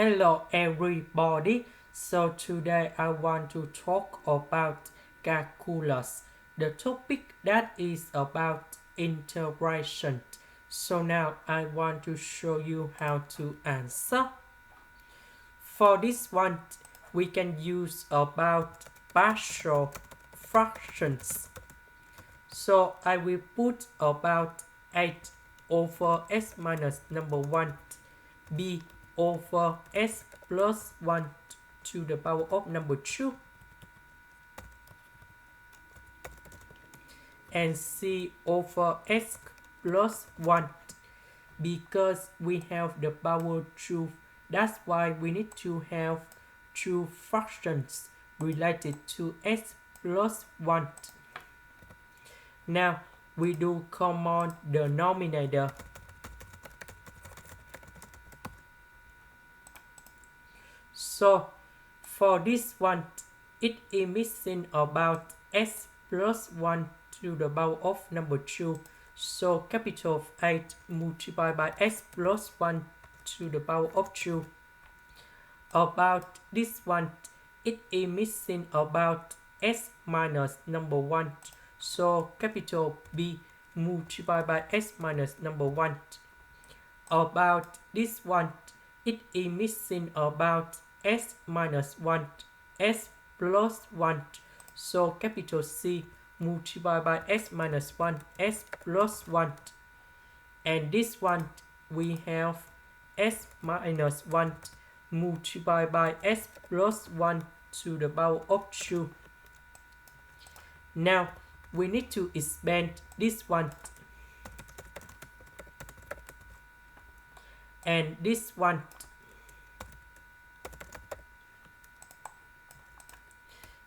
Hello everybody. So today I want to talk about calculus. The topic that is about integration. So now I want to show you how to answer. For this one, we can use about partial fractions. So I will put about 8 over s minus number 1 b over s plus 1 to the power of number 2 and c over s plus 1 because we have the power 2. That's why we need to have two fractions related to s plus 1. Now we do common denominator. So for this one, it is missing about s plus 1 to the power of number 2. So capital 8 multiplied by s plus 1 to the power of 2. About this one, it is missing about s minus number 1. So capital B multiplied by s minus number 1. About this one, it is missing about s minus 1, s plus 1. So capital C multiplied by s minus 1, s plus 1. And this one, we have s minus 1 multiplied by s plus 1 to the power of 2. Now, we need to expand this one and this one.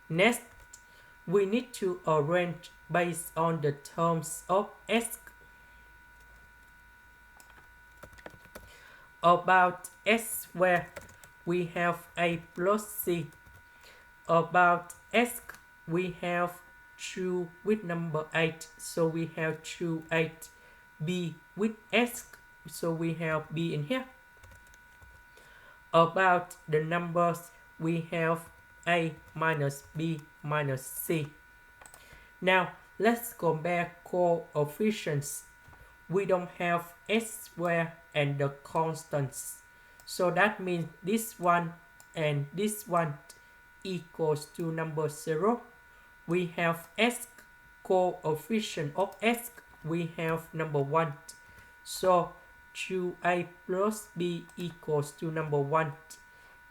Next, we need to arrange based on the terms of s. About s squared, we have a plus c. About s, we have 2 with number 8, so we have 2, 8. B with s, so we have b in here. About the numbers, we have a minus b minus c. Now let's compare coefficients. We don't have s squared and the constants, so that means this one and this one equals to number 0. We have s, coefficient of s, we have number 1. So 2a plus b equals to number 1.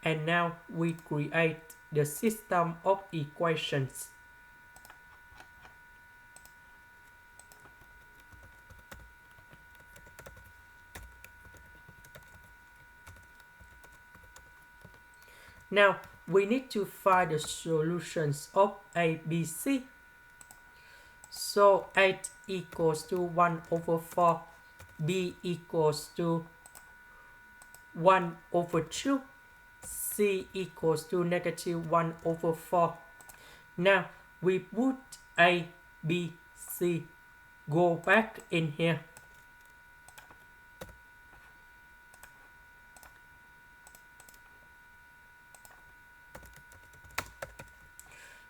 And now we create the system of equations. Now we need to find the solutions of a, b, c. So 8 equals to 1 over 4, b equals to 1 over 2, c equals to negative 1 over 4. Now we put a, b, c, go back in here.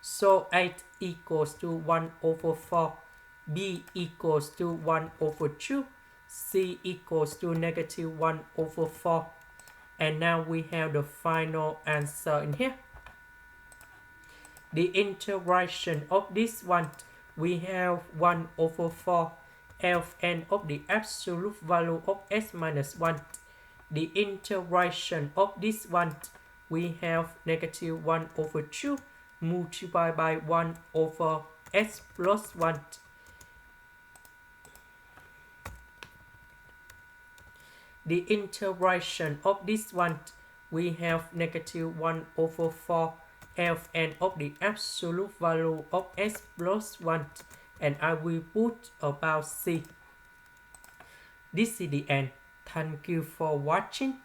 So 8 equals to 1 over 4, b equals to 1 over 2, c equals to negative 1 over 4. And now we have the final answer in here. The integration of this one, we have 1 over 4 Ln of the absolute value of s minus 1. The integration of this one, we have negative 1 over 2 multiplied by 1 over s plus 1. The integration of this one, we have negative 1 over 4 Ln of the absolute value of s plus 1. And I will put about c. This is the end. Thank you for watching.